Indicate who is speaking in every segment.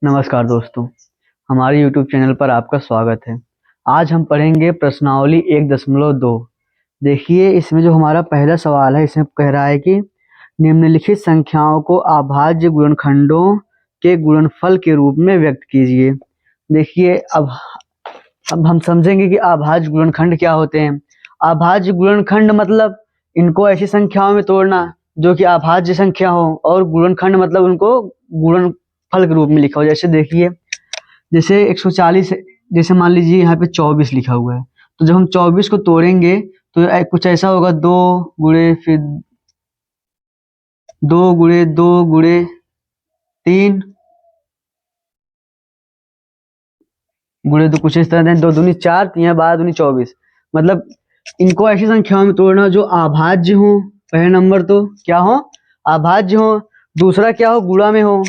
Speaker 1: नमस्कार दोस्तों, हमारे YouTube चैनल पर आपका स्वागत है। आज हम पढ़ेंगे प्रश्नावली 1.2। देखिए, इसमें जो हमारा पहला सवाल है, इसमें कह रहा है कि निम्नलिखित संख्याओं को अभाज्य गुणनखंडों के गुणनफल के रूप में व्यक्त कीजिए। देखिए, अब हम समझेंगे कि अभाज्य गुणनखंड क्या होते हैं। अभाज्य गुणनखंड मतलब इनको ऐसी संख्याओं में तोड़ना जो कि अभाज्य संख्या हो, और गुणनखंड मतलब उनको गुणनफल के रूप में लिखा हो। जैसे देखिए, जैसे 140, जैसे मान लीजिए यहाँ पे 24 लिखा हुआ है, तो जब हम 24 को तोड़ेंगे तो कुछ ऐसा होगा, 2 गुणे 2 गुणे 3 गुणे 2, कुछ इस तरह से 2 दूनी 4, 3 12 दूनी 24। मतलब इनको ऐसी संख्याओं में तोड़ना जो अभाज्य हो। पहले नंबर तो क्या हो, अभाज्य हो। दूसरा क्या हो, गुणा में हो।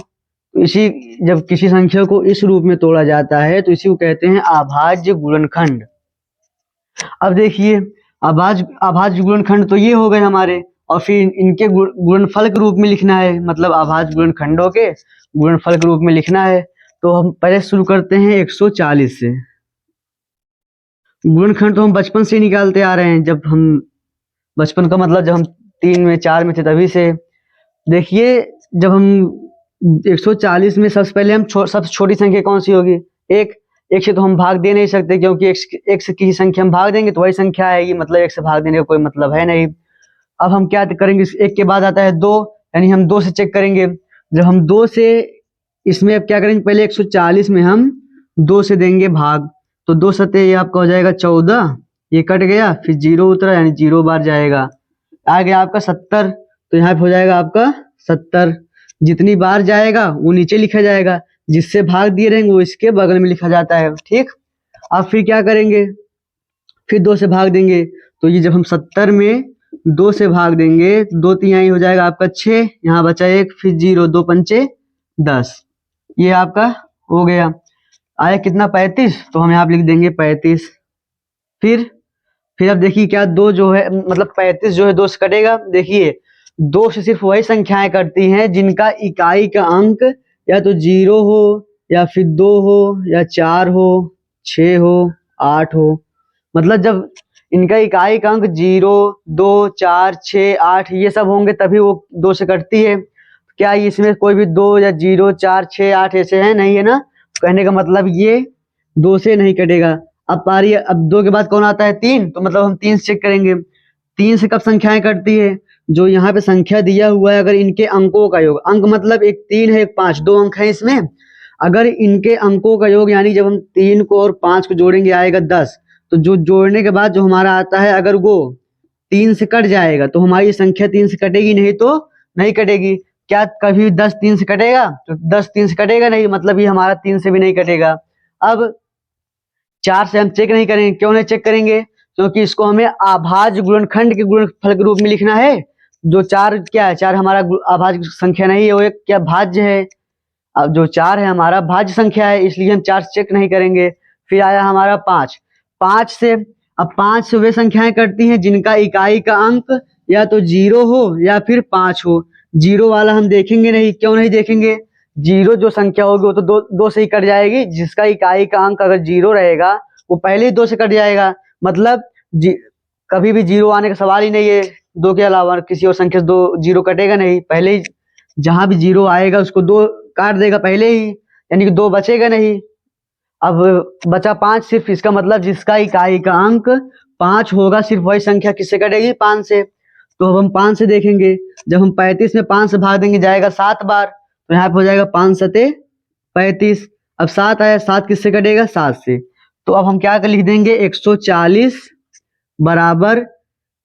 Speaker 1: तो इसी, जब किसी संख्या को इस रूप में तोड़ा जाता है तो इसी को कहते हैं अभाज्य गुणनखंड। अब देखिए, अभाज्य गुणनखंड तो ये हो गए हमारे, और फिर इनके गुणनफल के रूप में लिखना है, मतलब अभाज्य गुणनखंडों के गुणनफल के रूप में लिखना है। तो हम पहले शुरू करते हैं 140 से। गुणनखंड तो हम बचपन से निकालते आ रहे हैं, जब हम बचपन का मतलब जब हम 3 में 4 में थे तभी से। देखिए, जब हम 140 में सबसे पहले हम सबसे छोटी संख्या कौन सी होगी, एक। एक से तो हम भाग दे नहीं सकते, क्योंकि एक से किसी संख्या हम भाग देंगे तो वही संख्या आएगी, मतलब एक से भाग देने का कोई मतलब है नहीं। अब हम क्या करेंगे, एक के बाद आता है 2, यानी हम 2 से चेक करेंगे। जब हम 2 से, इसमें अब क्या करेंगे, पहले 140 में हम 2 से देंगे भाग, तो 2 सते ये आपका हो जाएगा 14, ये कट गया, फिर 0 उतरा यानी 0 बार जाएगा। आ गया आपका 70, तो यहाँ पे हो जाएगा आपका 70। जितनी बार जाएगा वो नीचे लिखा जाएगा, जिससे भाग दिए रहेंगे वो इसके बगल में लिखा जाता है, ठीक। अब फिर क्या करेंगे, फिर 2 से भाग देंगे, तो ये जब हम 70 में 2 से भाग देंगे, 2 तिहाई हो जाएगा आपका 6, यहाँ बचा 1, फिर 0, 2 पंचे 10, ये आपका हो गया। आया कितना, 35, तो हम यहाँ पे लिख देंगे 35। फिर अब देखिए क्या, 2 जो है, मतलब 35 जो है 2 से कटेगा। देखिए, 2 से सिर्फ वही संख्याएं कटती हैं जिनका इकाई का अंक या तो 0 हो, या फिर 2 हो, या 4 हो, 6 हो, 8 हो। मतलब जब इनका इकाई का अंक 0, 2, 4, 6, 8 ये सब होंगे तभी वो 2 से कटती है। क्या इसमें कोई भी 2 या 0, 4, 6, 8 ऐसे हैं, नहीं है ना। कहने का मतलब ये 2 से नहीं कटेगा। अब पारी, अब 2 के बाद कौन आता है, 3, तो मतलब हम 3 से चेक करेंगे। 3 से कब संख्याएं कटती है, जो यहाँ पे संख्या दिया हुआ है, अगर इनके अंकों का योग, अंक मतलब एक 3 है एक 5, 2 अंक है इसमें। अगर इनके अंकों का योग, यानी जब हम 3 को और 5 को जोड़ेंगे आएगा 10, तो जो जोड़ने के बाद जो हमारा आता है, अगर वो 3 से कट जाएगा तो हमारी संख्या 3 से कटेगी, नहीं तो नहीं कटेगी। क्या कभी 10 3 से कटेगा, तो 10 3 से कटेगा नहीं, मतलब ये हमारा 3 से भी नहीं कटेगा। अब 4 से हम चेक नहीं करेंगे, क्यों नहीं चेक करेंगे, क्योंकि इसको हमें अभाज्य गुणनखंड के गुणनफल के रूप में लिखना है। जो 4 क्या है, 4 हमारा अभाज्य संख्या नहीं है, वो एक क्या भाज्य है। अब जो 4 है हमारा भाज्य संख्या है, इसलिए हम 4 से चेक नहीं करेंगे। फिर आया हमारा 5, 5 से, अब 5 से वे संख्याएं कटती हैं जिनका इकाई का अंक या तो 0 हो या फिर 5 हो। 0 वाला हम देखेंगे नहीं, क्यों नहीं देखेंगे, 0 जो संख्या होगी वो तो 2 से ही कट जाएगी। जिसका इकाई का अंक अगर 0 रहेगा वो पहले ही 2 से कट जाएगा, मतलब कभी भी 0 आने का सवाल ही नहीं है। 2 के अलावा किसी और संख्या से 2 0 कटेगा नहीं, पहले ही जहां भी 0 आएगा उसको 2 काट देगा पहले ही, यानी कि 2 बचेगा नहीं। अब बचा 5 सिर्फ, इसका मतलब जिसका इकाई का अंक 5 होगा सिर्फ वही संख्या किससे कटेगी, 5 से। तो अब हम 5 से देखेंगे, जब हम 35 में 5 से भाग देंगे जाएगा 7 बार, तो यहाँ पे हो जाएगा 5 सते 35। अब 7 आया, 7 किससे कटेगा, 7 से। तो अब हम क्या कर लिख देंगे, 140 बराबर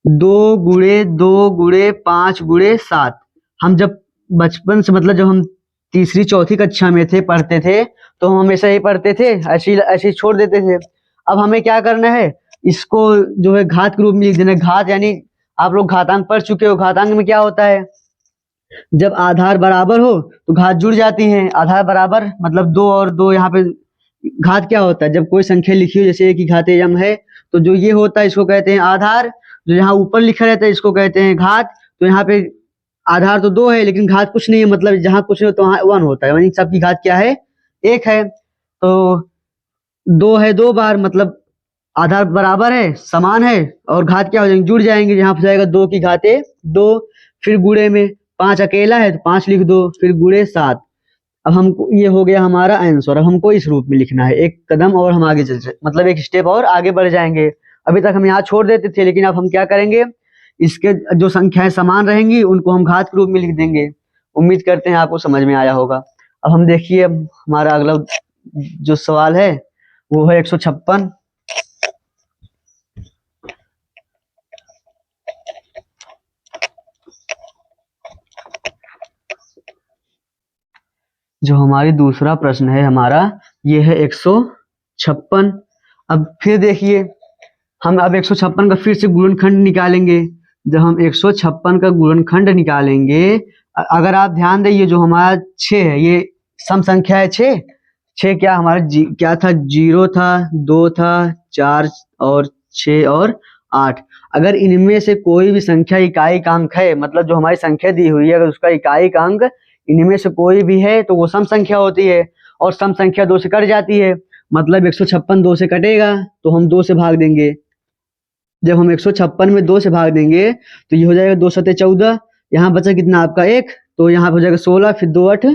Speaker 1: 2 गुणे 2 गुणे 5 गुणे 7। हम जब बचपन से, मतलब जब हम तीसरी चौथी कक्षा में थे, पढ़ते थे, तो हम हमेशा ही पढ़ते थे, ऐसे ही छोड़ देते थे। अब हमें क्या करना है, इसको जो है घात के रूप में लिख देना। घात यानी आप लोग घातांक पढ़ चुके हो, घातांक में क्या होता है, जब आधार बराबर हो तो घात जुड़ जाती है। आधार बराबर मतलब 2 और 2, यहाँ पे घात क्या होता है, जब कोई संख्या लिखी हो, जैसे कि घाते यम है, तो जो ये होता है इसको कहते हैं आधार। जो यहाँ ऊपर लिखा रहता है इसको कहते हैं घात। तो यहाँ पे आधार तो 2 है लेकिन घात कुछ नहीं है, मतलब जहाँ कुछ नहीं हो तो वहाँ 1 होता है, यानी सबकी घात क्या है, 1 है, तो 2 है 2 बार, मतलब आधार बराबर है, समान है, और घात क्या हो जाएंगे, जुड़ जाएंगे। यहाँ पर जाएगा 2 की घाते 2, फिर गुणे में 5 अकेला है तो 5 लिख दो, फिर गुणे 7। अब हमको ये हो गया हमारा आंसर। अब हमको इस रूप में लिखना है, एक कदम और हम आगे मतलब एक स्टेप और आगे बढ़ जाएंगे। अभी तक हम यहाँ छोड़ देते थे, लेकिन अब हम क्या करेंगे, इसके जो संख्याएं समान रहेंगी उनको हम घात के रूप में लिख देंगे। उम्मीद करते हैं आपको समझ में आया होगा। अब हम देखिए, अब हमारा अगला जो सवाल है वो है 156। जो हमारी दूसरा प्रश्न है हमारा, ये है 156। अब फिर देखिए, हम अब 156 का फिर से गुणनखंड निकालेंगे। जब हम 156 का गुणनखंड निकालेंगे, अगर आप ध्यान दें, जो हमारा 6 है, ये सम संख्या है 6। 6 क्या हमारा क्या था, 0 था, 2 था, 4 और 6 और 8। अगर इनमें से कोई भी संख्या इकाई का अंक है, मतलब जो हमारी संख्या दी हुई है, अगर उसका इकाई का अंक इनमें से कोई भी है तो वो सम संख्या होती है, और सम संख्या 2 से कट जाती है। मतलब 156 2 से कटेगा तो हम 2 से भाग देंगे। जब हम 156 में 2 से भाग देंगे तो ये हो जाएगा 2 सते 14। यहाँ बचा कितना आपका 1, तो यहाँ हो जाएगा 16, फिर 2 8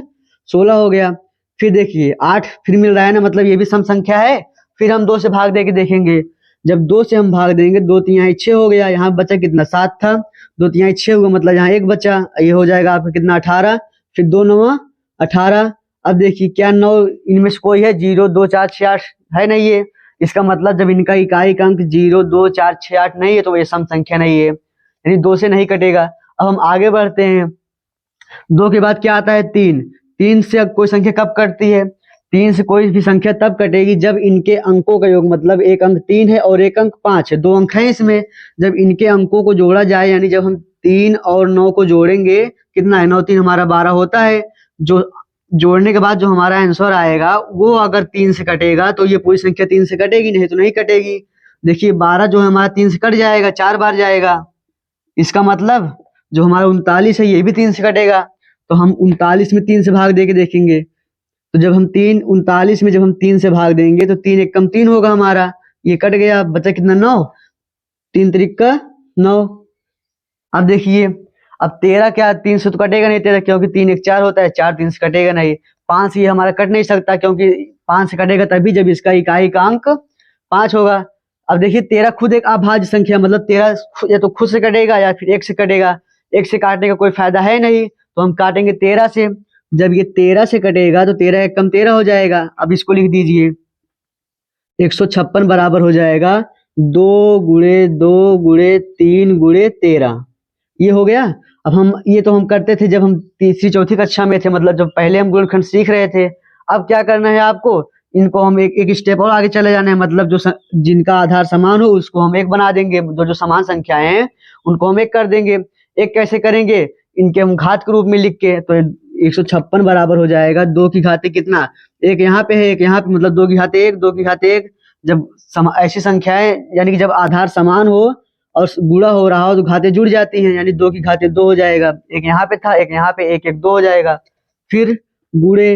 Speaker 1: 16 हो गया। फिर देखिए 8 फिर मिल रहा है ना, मतलब ये भी सम संख्या है। फिर हम 2 से भाग दे के देखेंगे। जब 2 से हम भाग देंगे, 2 3 6 हो गया। यहाँ बचा कितना 7 था, 2 3 6 हुआ, मतलब यहाँ 1 बचा, ये हो जाएगा आपका कितना 18। फिर 2 9 18। अब देखिए क्या 9 इनमें से कोई है, 0 2 4 6 8 है नहीं ये। इसका मतलब जब इनका इकाई का अंक 0 2 4 6 8 नहीं है तो ये सम संख्या नहीं है, यानी 2 से नहीं कटेगा। अब हम आगे बढ़ते हैं। 2 के बाद क्या आता है 3। 3 से अब कोई संख्या कब कटती है, 3 से कोई भी संख्या तब कटेगी जब इनके अंकों का योग, मतलब एक अंक 3 है और एक अंक 5 है, 2 अंक है इसमें। जब इनके अंकों को जोड़ा जाए, यानी जब हम 3 और 9 को जोड़ेंगे, कितना है 9 3 हमारा 12 होता है। जो जोड़ने के बाद जो हमारा आंसर आएगा वो अगर 3 से कटेगा तो ये पूरी संख्या 3 से कटेगी, नहीं तो नहीं कटेगी। देखिए 12 जो है हमारा 3 से कट जाएगा, 4 बार जाएगा। इसका मतलब जो हमारा 39 है ये भी 3 से कटेगा। तो हम 39 में 3 से भाग दे के देखेंगे। तो जब हम 39 में जब हम 3 से भाग देंगे तो 3 एक कम 3 होगा हमारा, ये कट गया, बचा कितना 9, 3 त्रिक का 9। अब देखिए, अब 13 क्या 3 से तो कटेगा नहीं 13, क्योंकि 3 एक 4 होता है, 4 3 से कटेगा नहीं। 5 ये हमारा कट नहीं सकता, क्योंकि 5 से कटेगा तभी जब इसका इकाई का अंक 5 होगा। अब देखिए 13 खुद एक अभाज्य संख्या, मतलब 13 या तो खुद से कटेगा या फिर 1 से कटेगा। 1 से काटने का कोई फायदा है नहीं, तो हम काटेंगे 13 से। जब ये 13 से कटेगा तो 13 एक कम 13 हो जाएगा। अब इसको लिख दीजिए, 156 बराबर हो जाएगा 2 गुणे 2 गुणे 3 गुणे 13। ये हो गया। अब हम ये तो हम करते थे जब हम तीसरी चौथी कक्षा में थे, मतलब जब पहले हम गुणनखंड सीख रहे थे। अब क्या करना है आपको, इनको हम एक एक स्टेप और आगे चले जाना है, मतलब जो जिनका आधार समान हो उसको हम एक बना देंगे, जो जो समान संख्याएं हैं उनको हम एक कर देंगे। एक कैसे करेंगे, इनके हम घात के रूप में लिख के, तो 156 बराबर हो जाएगा 2 की घाते कितना, एक यहाँ पे है एक यहाँ पे, मतलब 2 की घाते 1 2 की घाते 1। जब ऐसी संख्याएं, यानी कि जब आधार समान हो और गुणा हो रहा हो तो घाते जुड़ जाती हैं, यानी 2 की घाते 2 हो जाएगा। एक यहाँ पे था एक यहाँ पे, एक एक 2 हो जाएगा। फिर गुणे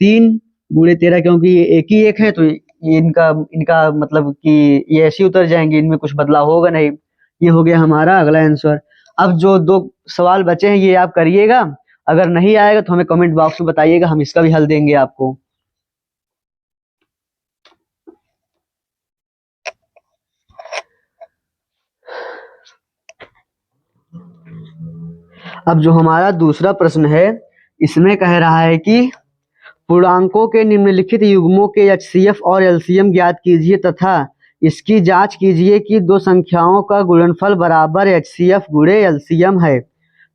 Speaker 1: 3 गुणे 13, क्योंकि ये एक ही एक है तो ये इनका इनका मतलब कि ये ऐसे ही उतर जाएंगे, इनमें कुछ बदलाव होगा नहीं। ये हो गया हमारा अगला आंसर। अब जो 2 सवाल बचे हैं ये आप करिएगा, अगर नहीं आएगा तो हमें कमेंट बॉक्स में बताइएगा, हम इसका भी हल देंगे आपको। अब जो हमारा दूसरा प्रश्न है, इसमें कह रहा है कि पूर्णांकों के निम्नलिखित युग्मों के एचसीएफ और एलसीएम ज्ञात कीजिए तथा इसकी जांच कीजिए कि दो संख्याओं का गुणनफल बराबर एचसीएफ गुणे एलसीएम है।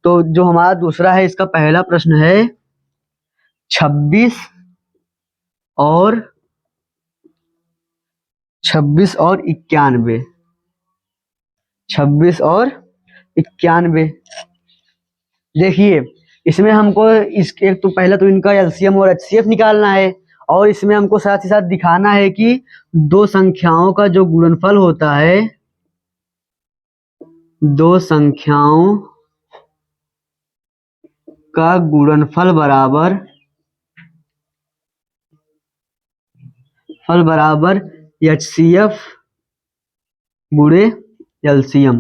Speaker 1: तो जो हमारा दूसरा है, इसका पहला प्रश्न है 26 और 91। 26 और 91। देखिए इसमें हमको एक तो पहला तो इनका एलसीएम और एचसीएफ निकालना है, और इसमें हमको साथ ही साथ दिखाना है कि दो संख्याओं का जो गुणनफल होता है, दो संख्याओं का गुणनफल बराबर फल बराबर HCF गुणे एलसीएम।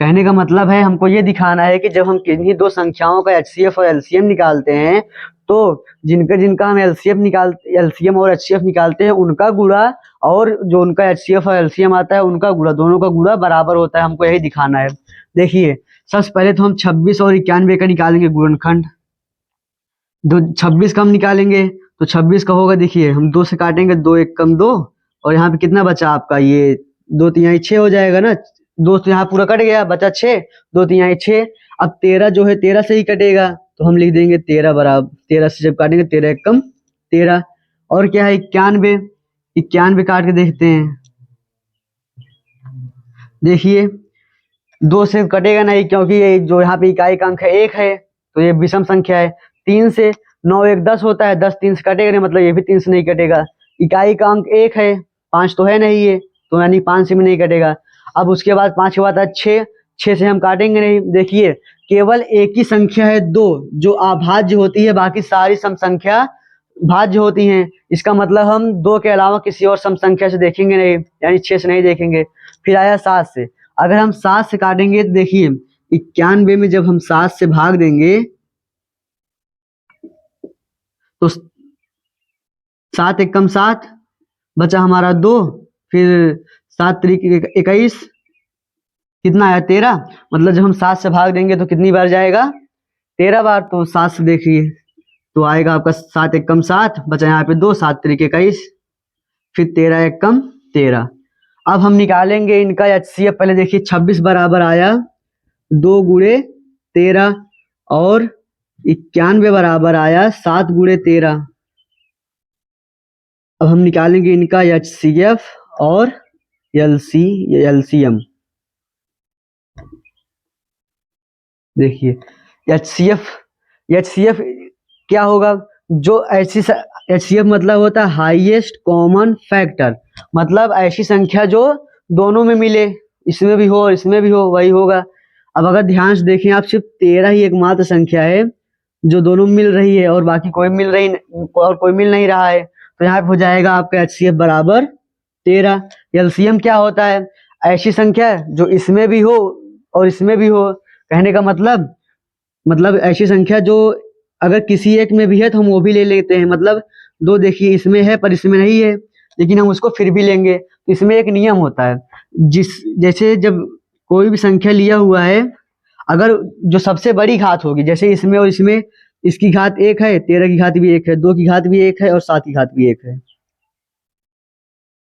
Speaker 1: कहने का मतलब है हमको ये दिखाना है कि जब हम किन्हीं दो संख्याओं का HCF और LCM निकालते हैं तो जिनका जिनका हम LCM और HCF निकालते हैं उनका गुणा और जो उनका HCF और LCM आता है उनका गुणा, दोनों का गुणा बराबर होता है। हमको यही दिखाना है। देखिए सबसे पहले तो हम 26 और 91 का निकालेंगे गुणनखंड। 26 का हम निकालेंगे तो 26 का होगा, देखिए हम 2 से काटेंगे, 2 एक कम 2 और यहाँ पे कितना बचा आपका, ये 2 3 6 हो जाएगा ना। 2 तो यहाँ पूरा कट गया, बचा 6, 2 3 6। अब 13 जो है 13 से ही कटेगा तो हम लिख देंगे 13 बराबर 13 से जब काटेंगे 13 एक कम 13। और क्या है 91, 91 काट के देखते हैं। देखिए 2 से कटेगा नहीं क्योंकि ये जो यहाँ पे इकाई का अंक है 1 है तो ये विषम संख्या है। 3 से 9 1 10 होता है, 10 3 से कटेगा नहीं, मतलब ये भी 3 से नहीं कटेगा। इकाई का अंक 1 है, 5 तो है नहीं ये, तो यानी 5 से भी नहीं कटेगा। अब उसके बाद 5 के बाद 6, 6 से हम काटेंगे नहीं। देखिए केवल एक ही संख्या है 2 जो अभाज्य होती है, बाकी सारी सम संख्या भाज्य होती हैं। इसका मतलब हम 2 के अलावा किसी और सम संख्या से देखेंगे नहीं, यानी 6 से नहीं देखेंगे। फिर आया 7 से, अगर हम 7 से काटेंगे तो देखिए 91 में जब हम 7 से भाग देंगे तो 7 एक कम 7 बचा हमारा 2, फिर 7 त्रिक 21, कितना आया 13। मतलब जब हम 7 से भाग देंगे तो कितनी बार जाएगा, 13 बार। तो 7 से देखिए तो आएगा आपका 7 एक कम 7, बचा यहाँ पे 2, 7 त्रिक 21, फिर 13 एक कम 13। अब हम निकालेंगे इनका HCF। पहले देखिए 26 बराबर आया 2 गुणे 13 और 91 बराबर आया 7 गुणे 13। अब हम निकालेंगे इनका HCF और LCM। देखिए HCF क्या होगा, जो ऐसी HCF मतलब होता है हाईएस्ट कॉमन फैक्टर, मतलब ऐसी संख्या जो दोनों में मिले, इसमें भी हो और इसमें भी हो, वही होगा। अब अगर ध्यान से देखें आप, सिर्फ 13 ही एकमात्र संख्या है जो दोनों में मिल रही है और बाकी कोई मिल नहीं रहा है, तो यहाँ पे हो जाएगा आपका HCF बराबर 13। LCM क्या होता है, ऐसी संख्या जो इसमें भी हो और इसमें भी हो। कहने का मतलब ऐसी संख्या जो अगर किसी एक में भी है तो हम वो भी ले लेते हैं। मतलब 2 देखिए इसमें है पर इसमें नहीं है, लेकिन हम उसको फिर भी लेंगे। इसमें एक नियम होता है, जैसे जब कोई भी संख्या लिया हुआ है, अगर जो सबसे बड़ी घात होगी, जैसे इसमें और इसमें, इसकी घात 1 है, 13 की घात भी 1 है, 2 की घात भी 1 है और 7 की घात भी 1 है।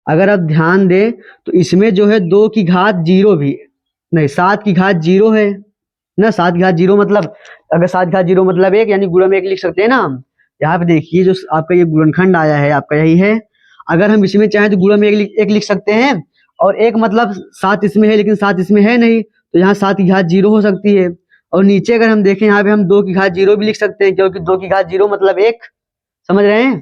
Speaker 1: अगर आप ध्यान दें तो इसमें जो है 2 की घात 0 भी नहीं, 7 की घात 0 है ना। 7 की घात 0 मतलब, अगर 7 की घात 0 मतलब 1, यानी गुणा में 1 लिख सकते हैं ना हम। यहाँ पे देखिए जो आपका ये गुणनखंड आया है आपका यही है। अगर हम इसमें चाहें तो गुणा में 1 लिख सकते हैं, और 1 मतलब 7 इसमें है लेकिन 7 इसमें है नहीं, तो यहाँ 7 की घात 0 हो सकती है। और नीचे अगर हम देखें यहाँ पे हम 2 की घात 0 भी लिख सकते हैं, क्योंकि 2 की घात 0 मतलब 1, समझ रहे हैं।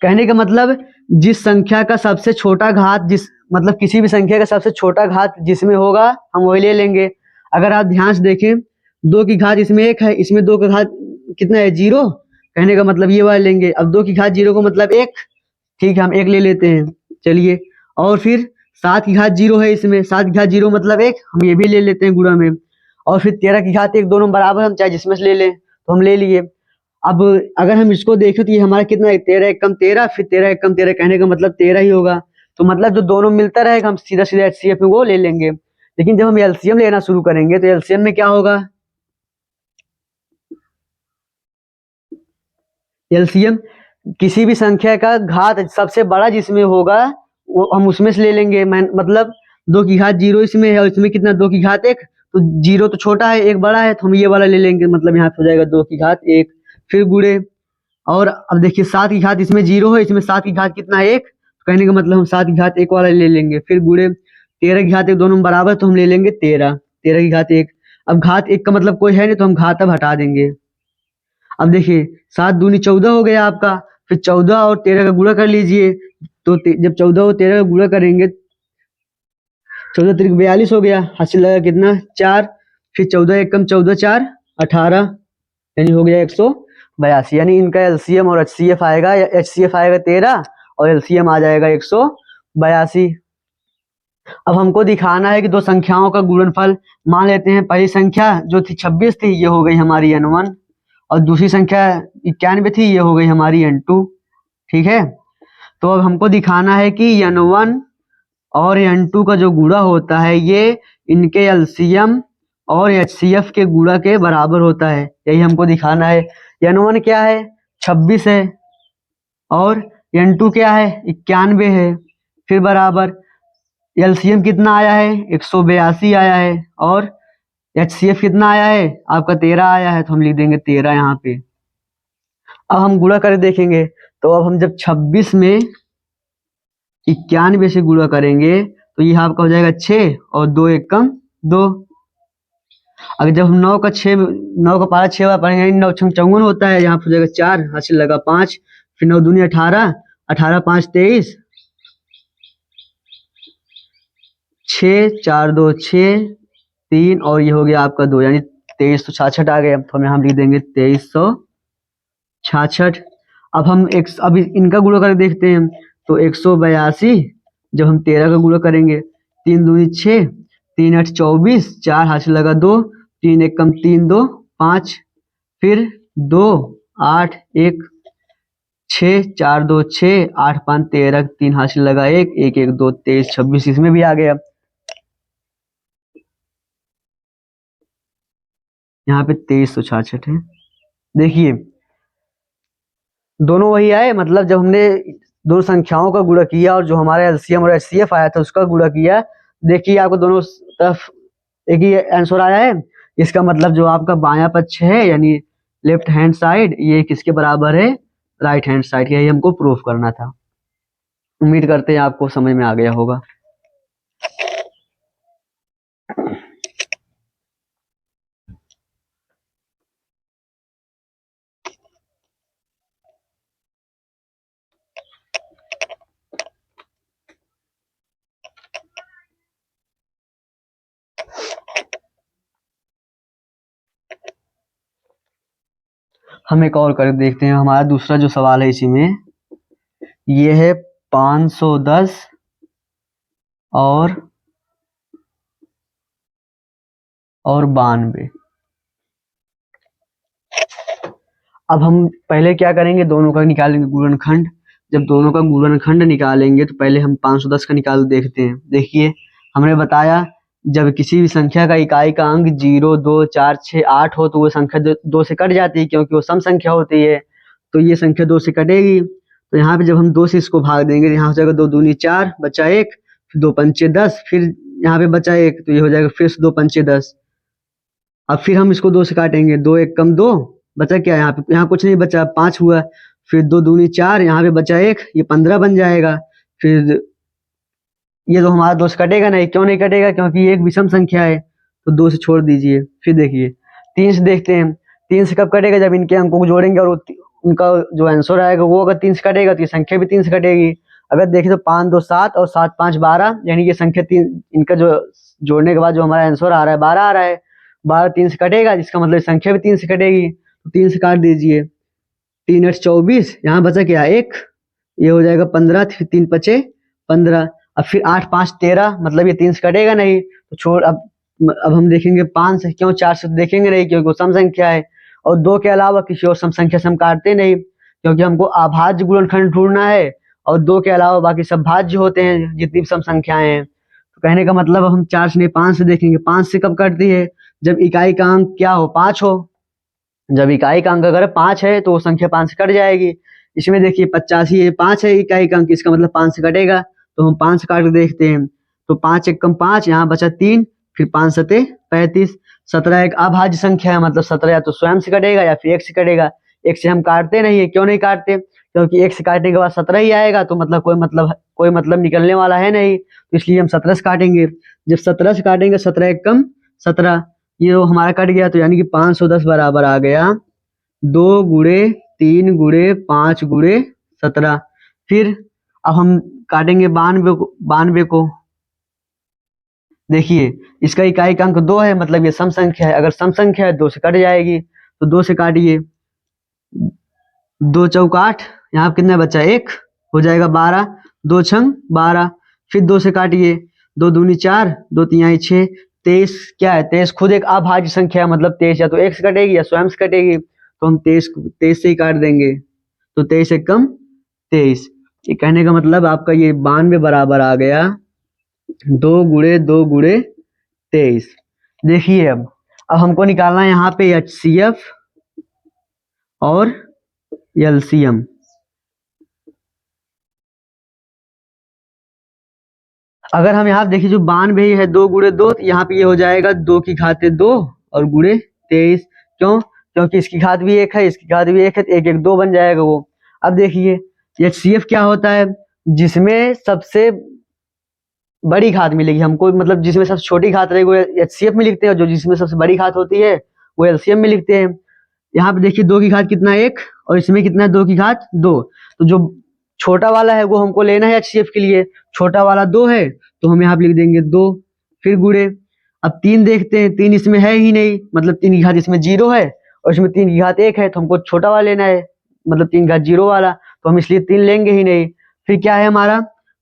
Speaker 1: कहने का मतलब जिस संख्या का सबसे छोटा घात मतलब किसी भी संख्या का सबसे छोटा घात जिसमें होगा हम वही ले लेंगे। अगर आप ध्यान से देखें 2 की घात इसमें 1 है, इसमें 2 का घात कितना है 0, कहने का मतलब ये वाला लेंगे। अब 2 की घात 0 को मतलब 1, ठीक है हम 1 ले लेते हैं, चलिए। और फिर 7 की घात 0 है इसमें, 7 की घात 0 मतलब 1, हम ये भी ले लेते हैं गुणा में। और फिर 13 की घात 1, दोनों बराबर, हम चाहे जिसमें से ले लें, तो हम ले लिए। अब अगर हम इसको देखें तो ये हमारा कितना है 13 एक कम 13, फिर 13 एक कम 13, कहने का मतलब 13 ही होगा। तो मतलब जो दोनों मिलता रहेगा हम सीधा सीधा HCF में वो ले लेंगे। लेकिन जब हम LCM लेना शुरू करेंगे तो LCM में क्या होगा, LCM किसी भी संख्या का घात सबसे बड़ा जिसमें होगा वो हम उसमें से ले लेंगे। मतलब 2 की घात 0 इसमें है और इसमें कितना 2 की घात 1, तो 0 तो छोटा है 1 बड़ा है, तो हम ये वाला ले लेंगे। मतलब यहाँ पे हो जाएगा 2 की घात 1, फिर गुणे। और अब देखिए 7 की घात इसमें 0 है, इसमें 7 की घात कितना है 1, तो कहने का मतलब हम 7 की घात 1 वाला ले लेंगे, फिर गुणे। 13 की घात 1 दोनों बराबर, तो हम ले लेंगे 13, 13 की घात 1। अब घात 1 का मतलब कोई है नहीं तो हम घात अब हटा देंगे। अब देखिए 7 दूनी 14 हो गया आपका, फिर 14 और 13 का गुणा कर लीजिए। तो जब 14 और 13 का गुणा करेंगे 14 त्रिक 42 हो गया, हासिल लगा कितना 4, फिर 14 एक कम 14 4 18, यानी हो गया 182। यानी इनका LCM और HCF आएगा, HCF आएगा 13 और एलसीएम आ जाएगा 182। अब हमको दिखाना है कि दो संख्याओं का गुणनफल। मान लेते हैं पहली संख्या जो थी 26 थी, ये हो गई हमारी n1, और दूसरी संख्या 91 थी, ये हो गई हमारी n2। ठीक है, तो अब हमको दिखाना है कि n1 और n2 का जो गुणा होता है ये इनके एलसीएम और एचसीएफ के गुणा के बराबर होता है, यही हमको दिखाना है। n1 क्या है, 26 है, और n2 क्या है, 91 है। फिर बराबर एलसीएम कितना आया है, 182 आया है, और एचसीएफ कितना आया है आपका 13 आया है, तो हम लिख देंगे 13 यहाँ पे। अब हम गुणा कर देखेंगे, तो अब हम जब 26 में 91 से गुणा करेंगे तो ये आपका हो जाएगा 6 और 2 एकम 2। अगर जब हम 9 का पारा 6 बार पढ़ेंगे, 9 छंग 54 होता है, यहाँ पर हो जाएगा 4, हासिल लगा 5, फिर 9 दूनी 18, 18 5 23, 6 4 2 6 3, और ये हो गया आपका 2, यानी 2366 आ गया। तो हम यहाँ लिख देंगे 2366। अब इनका गुणा करके देखते हैं, तो 182 जब हम 13 का गुणा करेंगे, 3 दूनी 6, 3 8 24, 4 हासिल लगा 2, 3 1 कम 3 2 5, फिर 2 8 1 6 4 2 6, 8 5 13, 3 हासिल लगा 1 1 1 2 23 26, इसमें भी आ गया। यहाँ पे 2366 है। देखिए दोनों वही आए, मतलब जब हमने दो संख्याओं का गुणा किया और जो हमारा एलसीएम और एचसीएफ आया था उसका गुणा किया, देखिए आपको दोनों तरफ एक ही आंसर आया है। इसका मतलब जो आपका बायां पक्ष है यानी लेफ्ट हैंड साइड, ये किसके बराबर है, राइट हैंड साइड। यही हमको प्रूफ करना था। उम्मीद करते हैं आपको समझ में आ गया होगा। हम एक और कर देखते हैं। हमारा दूसरा जो सवाल है इसी में, ये है 510 और 92। अब हम पहले क्या करेंगे, दोनों का निकालेंगे गुणनखंड। जब दोनों का गुणनखंड निकालेंगे तो पहले हम 510 का निकाल देखते हैं। देखिए हमने बताया जब किसी भी संख्या का इकाई का अंक 0 2 4 6 8 हो तो वो संख्या 2 से कट जाती है, क्योंकि वो सम संख्या होती है। तो ये संख्या 2 से कटेगी। तो यहाँ पे जब हम 2 से इसको भाग देंगे, यहाँ हो जाएगा 2 दूनी 4, बचा 1, फिर 2 पंचे 10, फिर यहाँ पे बचा 1, तो ये हो जाएगा फिर से 2 पंचे 10। अब फिर हम इसको 2 से काटेंगे, 2 1 कम 2, बचा क्या यहाँ पे, यहाँ कुछ नहीं बचा, 5 हुआ। फिर 2 दूनी 4, यहाँ पे बचा 1, ये 15 बन जाएगा। फिर ये तो हमारा 2 से कटेगा नहीं, क्यों नहीं कटेगा, क्योंकि ये एक विषम संख्या है, तो 2 से छोड़ दीजिए। फिर देखिए 3 से देखते हैं। 3 से कब कटेगा, जब इनके अंकों को जोड़ेंगे और उनका जो आंसर आएगा वो अगर 3 से कटेगा तो ये संख्या भी 3 से कटेगी। अगर देखें तो 5 2 7 और 7 5 12, यानी ये संख्या 3, इनका जो जोड़ने के बाद जो हमारा आंसर आ रहा है 12 आ रहा है। 12 3 से कटेगा, जिसका मतलब संख्या भी 3 से कटेगी, तो 3 से काट दीजिए। 3 8 24, यहाँ बचा क्या 1, ये हो जाएगा 15, 3 पचे 15। अब फिर 8 5 13, मतलब ये 3 से कटेगा नहीं, तो छोड़। अब हम देखेंगे 5 से, क्यों 4 से देखेंगे नहीं, क्योंकि वो सम संख्या है। और 2 के अलावा किसी और सम संख्या से हम काटते नहीं, क्योंकि हमको अभाज्य गुणनखंड ढूंढना है, और 2 के अलावा बाकी सब भाज्य होते हैं जितनी भी सम संख्याएं हैं। तो कहने का मतलब हम 4 से नहीं 5 से देखेंगे। 5 से कब कटती है, जब इकाई का अंक क्या हो, 5 हो। जब इकाई का अंक अगर 5 है तो वो संख्या 5 से कट जाएगी। इसमें देखिए 85 है, 5 है इकाई का अंक, इसका मतलब 5 से कटेगा, तो हम 5 से काट के देखते हैं। तो 5 1 कम 5, यहाँ बचा 3, फिर 5 7 35। 17 एक अभाज्य संख्या है, मतलब 17 या तो स्वयं से कटेगा या फिर 1 से कटेगा। 1 से हम काटते नहीं है, क्यों नहीं काटते, क्योंकि 1 से काटने के बाद 17 ही आएगा, तो मतलब कोई मतलब निकलने वाला है नहीं, तो इसलिए हम 17 से काटेंगे। जब 17 से काटेंगे, 17 एक कम 17, ये हमारा कट गया, तो यानी कि 510 बराबर आ गया 2 गुणे 3 गुणे 5 गुणे 17। फिर अब हम काटेंगे 92 को। देखिए इसका इकाई का अंक 2 है, मतलब ये सम संख्या है। अगर सम संख्या है 2 से कट जाएगी, तो 2 से काटिए। 2 चौक 8, यहाँ कितना बचा 1, हो जाएगा 12, 2 छंग 12, फिर 2 से काटिए, 2 दूनी 4, 2 तिहाई 6, 23 क्या है, 23 खुद एक अभाज्य संख्या है, मतलब 23 या तो एक से कटेगी या स्वयं से कटेगी, तो हम 23 से ही काट देंगे, तो 23 एक कम 23। ये कहने का मतलब आपका ये 92 बराबर आ गया 2 गुणे 2 गुणे 23। देखिए अब हमको निकालना है यहाँ पे HCF और LCM। अगर हम यहाँ देखिए जो 92 है 2 गुणे 2, तो यहाँ पे ये हो जाएगा 2 की घात 2 और गुणे 23। क्यों? क्योंकि इसकी घात भी 1 है, इसकी घात भी 1 है, तो 1 1 2 बन जाएगा वो। अब देखिए HCF क्या होता है, जिसमें सबसे बड़ी घात मिलेगी हमको, मतलब जिसमें सबसे छोटी घात रहेगी वो HCF में लिखते हैं, जो जिसमें सबसे बड़ी घात होती है वो LCM में लिखते हैं। यहाँ पे देखिए 2 की घात कितना है 1, और इसमें कितना है 2 की घात 2, तो जो छोटा वाला है वो हमको लेना है HCF के लिए, छोटा वाला 2 है तो हम यहाँ पे लिख देंगे 2, फिर गुणे। अब 3 देखते हैं, 3 इसमें है ही नहीं, मतलब 3 की घात इसमें 0 है और इसमें 3 की घात 1 है, तो हमको छोटा वाला लेना है, मतलब 3 की घात 0 वाला, तो हम इसलिए 3 लेंगे ही नहीं। फिर क्या है हमारा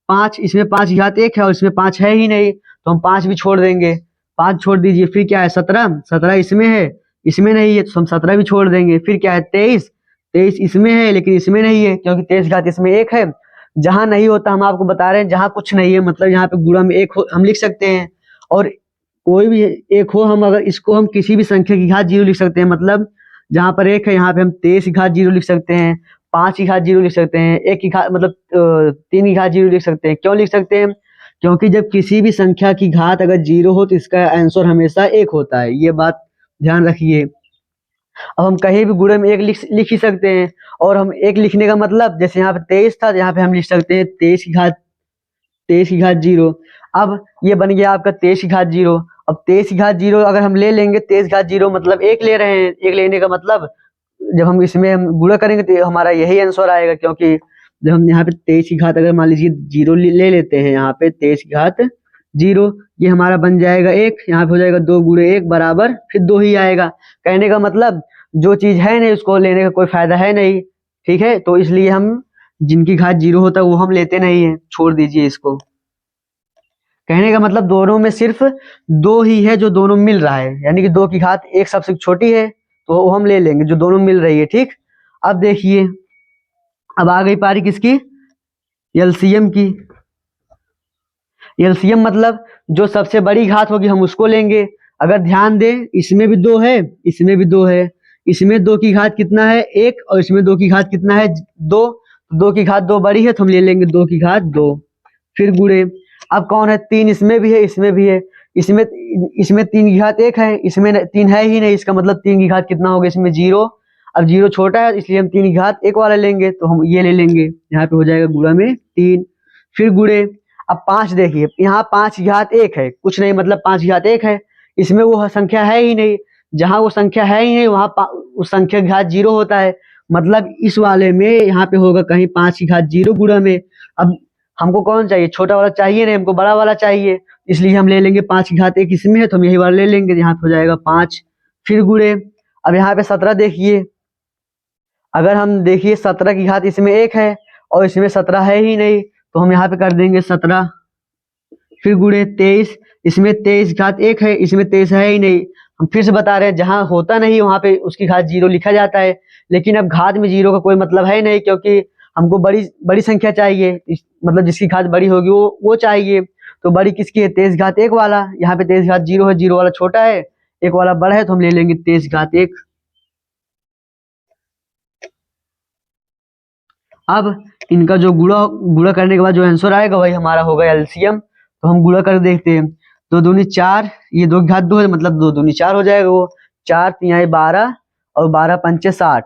Speaker 1: 5, इसमें 5 की घात 1 है और इसमें 5 है ही नहीं, तो हम 5 भी छोड़ देंगे, 5 छोड़ दीजिए। फिर क्या है 17, 17 इसमें है, इसमें नहीं है, तो हम 17 भी छोड़ देंगे। फिर क्या है 23, 23 इसमें है लेकिन इसमें नहीं है, क्योंकि 23 घात इसमें 1 है। जहां नहीं होता हम आपको बता रहे हैं, जहां कुछ नहीं है मतलब यहाँ पे गुणा में 1 हम लिख सकते हैं, और कोई भी 1 हो, हम अगर इसको हम किसी भी संख्या की घात 0 लिख सकते हैं, मतलब जहां पर 1 है यहाँ पे हम 23 की घात 0 लिख सकते हैं, 5 की घात 0 लिख सकते हैं, 1 की घात मतलब 3 की घात 0 लिख सकते हैं। क्यों लिख सकते हैं? क्योंकि जब किसी भी संख्या की घात अगर 0 हो तो इसका आंसर हमेशा 1 होता है, ये बात ध्यान रखिए। अब हम कहीं भी गुणे में 1 लिख ही सकते हैं, और हम 1 लिखने का मतलब जैसे यहाँ पे 23 था, तो यहाँ पे हम लिख सकते हैं 23 की घात 0। अब ये बन गया आपका 23 की घात 0। अब 23 की घात 0 अगर हम ले लेंगे, 23 की घात 0 मतलब 1 ले रहे हैं, 1 लेने का मतलब जब हम इसमें हम गुणा करेंगे तो हमारा यही आंसर आएगा, क्योंकि जब हम यहाँ पे 23 की घात अगर मान लीजिए 0 ले लेते हैं, यहाँ पे 23 की घात 0, ये हमारा बन जाएगा 1, यहाँ पे हो जाएगा 2 गुणे 1 बराबर फिर 2 ही आएगा। कहने का मतलब जो चीज है नहीं उसको लेने का कोई फायदा है नहीं, ठीक है, तो इसलिए हम जिनकी घात 0 होता है वो हम लेते नहीं है, छोड़ दीजिए इसको। कहने का मतलब दोनों में सिर्फ 2 ही है जो दोनों मिल रहा है, यानी कि 2 की घात 1 सबसे छोटी है तो वो हम ले लेंगे जो दोनों मिल रही है, ठीक। अब देखिए अब आ गई पारी किसकी, LCM की। LCM मतलब जो सबसे बड़ी घात होगी हम उसको लेंगे। अगर ध्यान दें इसमें भी 2 है, इसमें भी 2 है, इसमें 2 की घात कितना है 1 और इसमें 2 की घात कितना है 2, 2 की घात 2 बड़ी है तो हम ले लेंगे 2 की घात 2, फिर गुणे। अब कौन है 3 इसमें भी है, इसमें भी है, इसमें इसमें 3 की घात 1 है, इसमें 3 है ही नहीं, इसका मतलब 3 की घात कितना होगा इसमें 0। अब 0 छोटा है इसलिए हम 3 की घात 1 वाला लेंगे, तो हम ये ले लेंगे, यहाँ पे हो जाएगा गुणा में 3, फिर गुणे। अब 5 देखिए, यहाँ 5 की घात 1 है, कुछ नहीं मतलब 5 की घात 1 है, इसमें वो संख्या है ही नहीं, जहां वो संख्या है ही नहीं वहां उस संख्या की घात 0 होता है, मतलब इस वाले में यहाँ पे होगा कहीं 5 की घात 0 गुणा में। अब हमको कौन चाहिए, छोटा वाला चाहिए नहीं, हमको बड़ा वाला चाहिए, इसलिए हम ले लेंगे 5 की घात 1 इसमें है तो हम यही वाला ले लेंगे, यहाँ पे हो जाएगा 5, फिर गुणे। अब यहाँ पे 17 देखिए, अगर हम देखिए 17 की घात इसमें 1 है और इसमें 17 है ही नहीं, तो हम यहाँ पे कर देंगे 17, फिर गुणे 23, इसमें 23 घात 1 है, इसमें 23 है ही नहीं, हम फिर से बता रहे हैं जहां होता नहीं वहां पे उसकी घात 0 लिखा जाता है, लेकिन अब घात में 0 का कोई मतलब है नहीं, क्योंकि हमको बड़ी बड़ी संख्या चाहिए, मतलब जिसकी घात बड़ी होगी वो चाहिए। तो बड़ी किसकी है 23 घात 1 वाला, यहाँ पे 23 घात 0 है, 0 वाला छोटा है 1 वाला बड़ा है, तो हम ले लेंगे 23 घात 1। अब इनका जो गुणा गुणा करने के बाद जो आंसर आएगा वही हमारा होगा LCM, तो हम गुणा कर देखते हैं। 2 दूनी 4, ये 2 की घात 2 है मतलब 2 दूनी 4 हो जाएगा, वो 4 तिहाई 12 और 12 पंचे 60।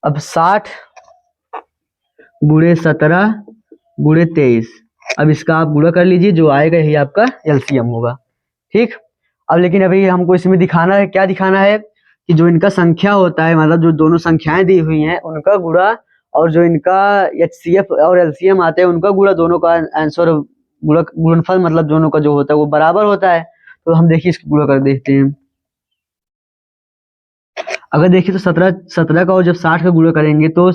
Speaker 1: अब 60 गुणे 17 गुणे 23, अब इसका आप गुणा कर लीजिए, जो आएगा यही आपका LCM होगा, ठीक। अब लेकिन अभी हमको इसमें दिखाना है, क्या दिखाना है कि जो इनका संख्या होता है, मतलब जो दोनों संख्याएं दी हुई हैं उनका गुणा, और जो इनका HCF और LCM आते हैं उनका गुणा, दोनों का आंसर गुणनफल मतलब दोनों का जो होता है वो बराबर होता है। तो हम देखिए इसको गुणा कर देखते हैं। अगर देखिए तो 17 का और जब 60 का गुणा करेंगे तो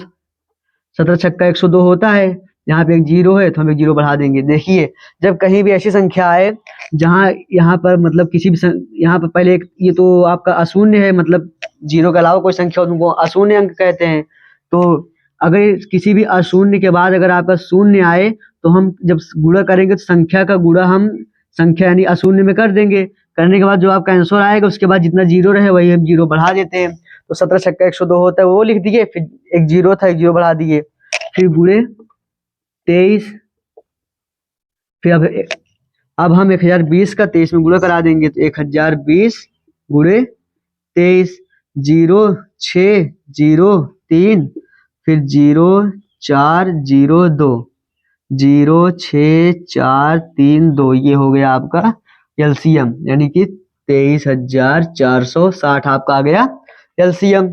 Speaker 1: 17 छक्का 102 होता है। यहाँ पे एक जीरो है तो हम एक जीरो बढ़ा देंगे। देखिए जब कहीं भी ऐसी संख्या आए जहाँ यहाँ पर मतलब किसी भी यहाँ पर पहले एक, ये तो आपका अशून्य है, मतलब जीरो के अलावा कोई संख्या हो उनको अशून्य अंक कहते हैं। तो अगर किसी भी अशून्य के बाद अगर आपका शून्य आए तो हम जब गुणा करेंगे तो संख्या का गुणा हम संख्या यानी अशून्य में कर देंगे। करने के बाद जो आपका आंसर आएगा उसके बाद जितना जीरो रहे वही हम जीरो बढ़ा देते हैं। तो 17 छक्का 102 होता है वो लिख दिए, फिर एक जीरो था एक जीरो बढ़ा दिए, फिर गुणे 23। फिर अब हम 1020 का 23 में गुणा करा देंगे तो 1020 गुणे 23, 0603, फिर 0402, 06432, ये हो गया आपका एलसीएम, यानी कि 23,460 आपका आ गया एलसीएम।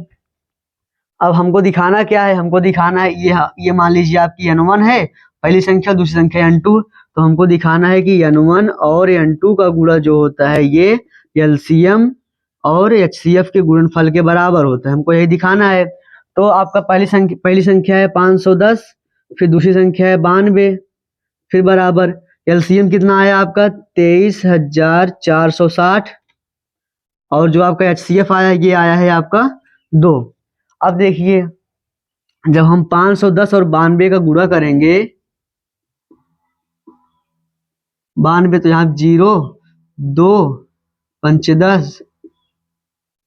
Speaker 1: अब हमको दिखाना क्या है, हमको दिखाना है ये मान लीजिए आपकी n1 है पहली संख्या, दूसरी संख्या n2। तो हमको दिखाना है कि n1 और n2 का गुणा जो होता है ये एलसीएम और एचसीएफ के गुणनफल के बराबर होता है, हमको यही दिखाना है। तो आपका पहली संख्या है 510, फिर दूसरी संख्या है 92, फिर बराबर एलसीएम कितना आया आपका 23,460, और जो आपका एचसीएफ आया ये आया है आपका 2। अब देखिए जब हम 510 और 92 का गुणा करेंगे, 92 तो यहाँ 0 2 5 10,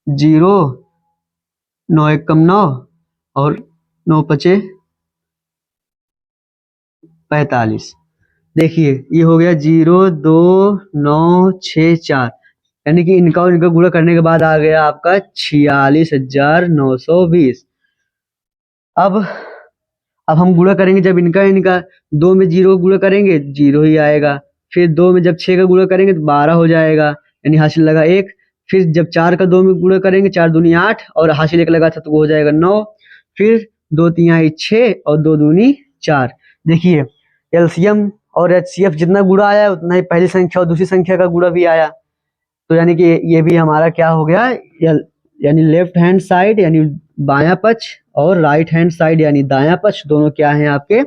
Speaker 1: 0 9 1 9 और 9 5 45। देखिए ये हो गया 0 2 9 6 4, यानी कि इनका और इनका गुणा करने के बाद आ गया आपका 46,920। अब हम गुणा करेंगे, जब इनका 2 में 0 गुणा करेंगे 0 ही आएगा, फिर 2 में जब 6 का गुणा करेंगे तो 12 हो जाएगा, यानी हासिल लगा 1। फिर जब 4 का 2 में गुणा करेंगे 4 दूनी 8 और हासिल 1 लगा था तो वो हो जाएगा 9। फिर 2 तिहाई 6 और 2 दूनी 4। देखिए एलसीएम और एचसीएफ जितना गुणा आया उतना ही पहली संख्या और दूसरी संख्या का गुणा भी आया। तो यानी कि ये भी हमारा क्या हो गया, यानी लेफ्ट हैंड साइड यानी बायां पक्ष और राइट हैंड साइड यानी दायां पक्ष दोनों क्या हैं आपके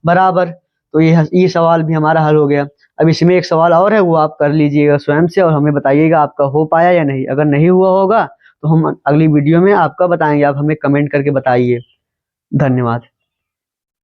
Speaker 1: बराबर। तो ये सवाल भी हमारा हल हो गया। अब इसमें एक सवाल और है, वो आप कर लीजिएगा स्वयं से और हमें बताइएगा आपका हो पाया या नहीं। अगर नहीं हुआ होगा तो हम अगली वीडियो में आपका बताएंगे, आप हमें कमेंट करके बताइए। धन्यवाद।